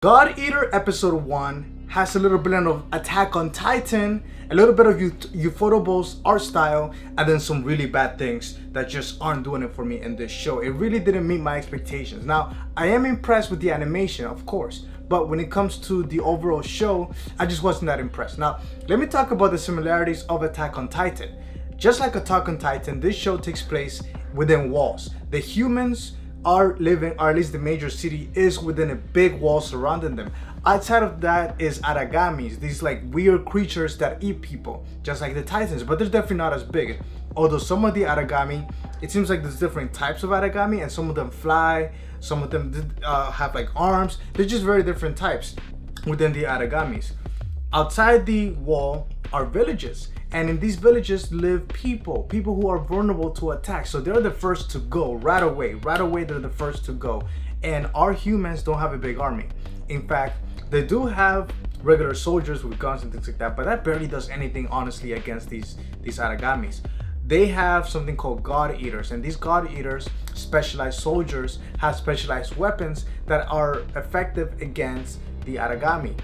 God Eater episode 1 has a little blend of Attack on Titan, a little bit of Ufotable's art style, and then some really bad things that just aren't doing it for me in this show. It really didn't meet my expectations. Now, I am impressed with the animation, of course, but when it comes to the overall show, I just wasn't that impressed. Now, let me talk about the similarities of Attack on Titan. Just like Attack on Titan, this show takes place within walls. The humans are living, or at least the major city is within a big wall surrounding them. Outside of that is Aragamis, these like weird creatures that eat people, just like the Titans, but they're definitely not as big. Although some of the Aragami, it seems like there's different types of Aragami, and some of them fly, some of them have like arms. They're just very different types within the Aragamis. Outside the wall are villages, and in these villages live people who are vulnerable to attack. So they're the first to go right away. They're the first to go. And our humans don't have a big army. In fact, they do have regular soldiers with guns and things like that, but that barely does anything honestly against these Aragamis. They have something called God Eaters, and these God Eaters, specialized soldiers, have specialized weapons that are effective against the Aragami.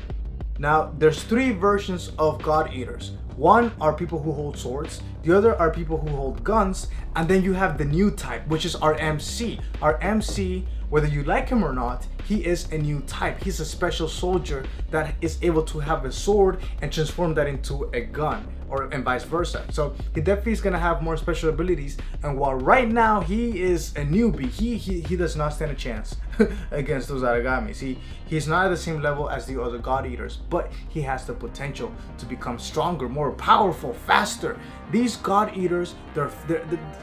Now, there's three versions of God Eaters. One are people who hold swords, the other are people who hold guns, and then you have the new type, which is our MC. Our MC, whether you like him or not, he is a new type. He's a special soldier that is able to have a sword and transform that into a gun, and vice versa. So he definitely is gonna have more special abilities, and while right now he is a newbie, he does not stand a chance against those Aragamis. He's not at the same level as the other God Eaters, but he has the potential to become stronger, more powerful, faster. These God Eaters, they're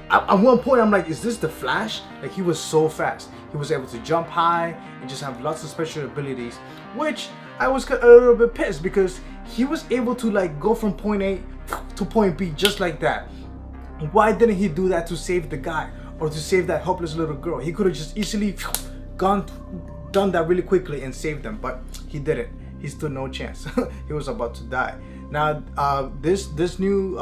at one point I'm like, is this the Flash? Like, he was so fast. He was able to jump high and just have lots of special abilities, which I was a little bit pissed because he was able to like go from point A to point B just like that. Why didn't he do that to save the guy or to save that helpless little girl? He could have just easily done that really quickly and saved them, but he didn't. He stood no chance. He was about to die. Now this new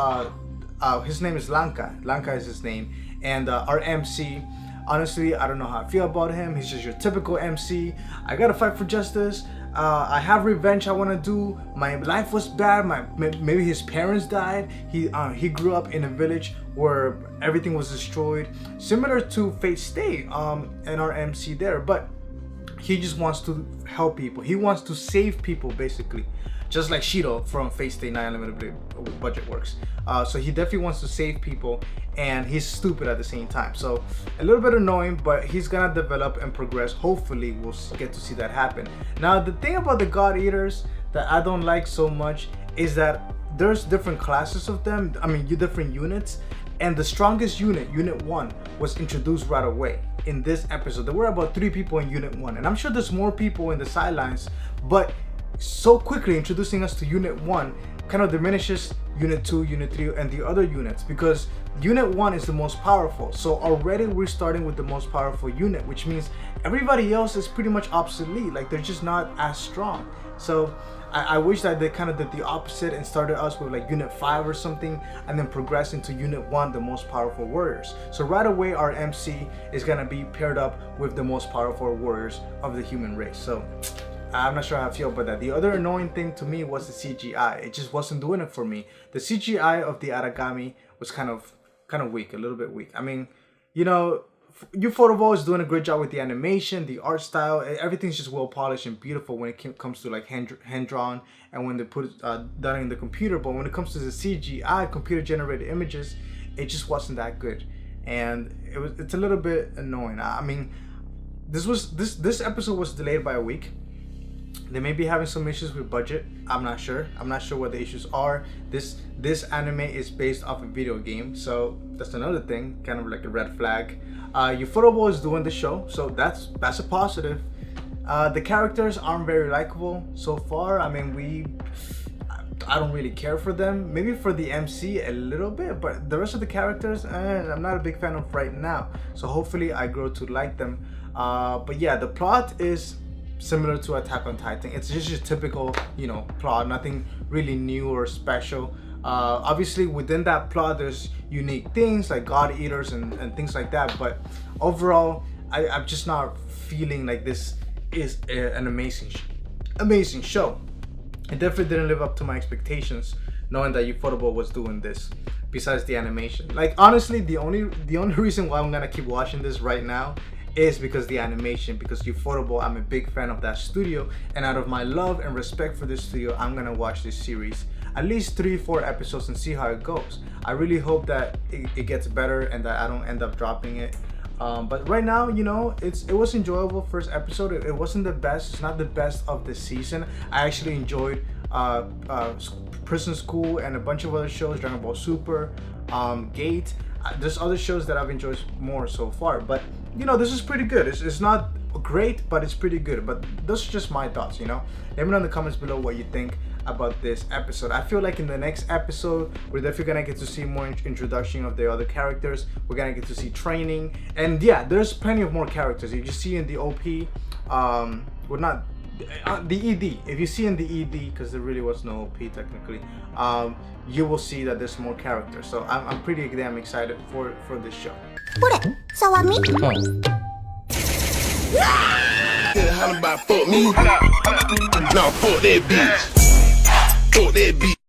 his name is Lanka. Lanka is his name, and our MC. Honestly, I don't know how I feel about him. He's just your typical MC. I gotta fight for justice. I have revenge I want to do. My life was bad. Maybe his parents died. He grew up in a village where everything was destroyed, similar to Fate Stay and our MC there. But he just wants to help people. He wants to save people, basically, just like Shiro from Fate Stay 9 Unlimited Budget works. So he definitely wants to save people, and he's stupid at the same time. So a little bit annoying, but he's gonna develop and progress. Hopefully we'll get to see that happen. Now, the thing about the God Eaters that I don't like so much is that there's different classes of them. I mean, different units, and the strongest unit, Unit 1, was introduced right away in this episode. There were about 3 people in Unit 1, and I'm sure there's more people in the sidelines, but so quickly introducing us to Unit 1 kind of diminishes Unit 2, Unit 3, and the other units, because Unit 1 is the most powerful. So already we're starting with the most powerful unit, which means everybody else is pretty much obsolete. Like, they're just not as strong. So I wish that they kind of did the opposite and started us with like Unit 5 or something, and then progress into Unit 1, the most powerful warriors. So right away our MC is gonna be paired up with the most powerful warriors of the human race. So I'm not sure how I feel about that. The other annoying thing to me was the CGI. It just wasn't doing it for me. The CGI of the Aragami was kind of weak, a little bit weak. I mean, you know, Ufotable is doing a great job with the animation, the art style. Everything's just well polished and beautiful when it comes to like hand drawn and when they put it done in the computer. But when it comes to the CGI, computer generated images, it just wasn't that good, and it's a little bit annoying. I mean, this episode was delayed by a week. They may be having some issues with budget. I'm not sure what the issues are. This anime is based off a video game, so that's another thing, kind of like a red flag. Ufotable is doing the show, so that's a positive. The characters aren't very likable so far. I mean, I don't really care for them. Maybe for the MC a little bit, but the rest of the characters, I'm not a big fan of right now. So hopefully I grow to like them. But yeah, the plot is similar to Attack on Titan. It's just your typical, plot, nothing really new or special. Obviously within that plot there's unique things like God Eaters and things like that, but overall I'm just not feeling like this is an amazing amazing show. It definitely didn't live up to my expectations, knowing that Ufotable was doing this. Besides the animation, like honestly, the only reason why I'm gonna keep watching this right now is because the animation, because Ufotable, I'm a big fan of that studio, and out of my love and respect for this studio, I'm gonna watch this series at least 3-4 episodes and see how it goes. I really hope that it gets better and that I don't end up dropping it. But right now, you know, it was enjoyable. First episode, it wasn't the best. It's not the best of the season. I actually enjoyed Prison School and a bunch of other shows, Dragon Ball Super, Gate. There's other shows that I've enjoyed more so far, but you know, this is pretty good. It's not great, but it's pretty good. But those are just my thoughts, you know. Let me know in the comments below what you think about this episode. I feel like in the next episode, we're definitely gonna get to see more introduction of the other characters. We're gonna get to see training, and yeah, there's plenty of more characters. If you see in the OP, well, not the ED. If you see in the ED, because there really was no OP technically, you will see that there's more characters. So I'm pretty damn excited for this show. How about fuck me? No, fuck that bitch. Fuck that bitch.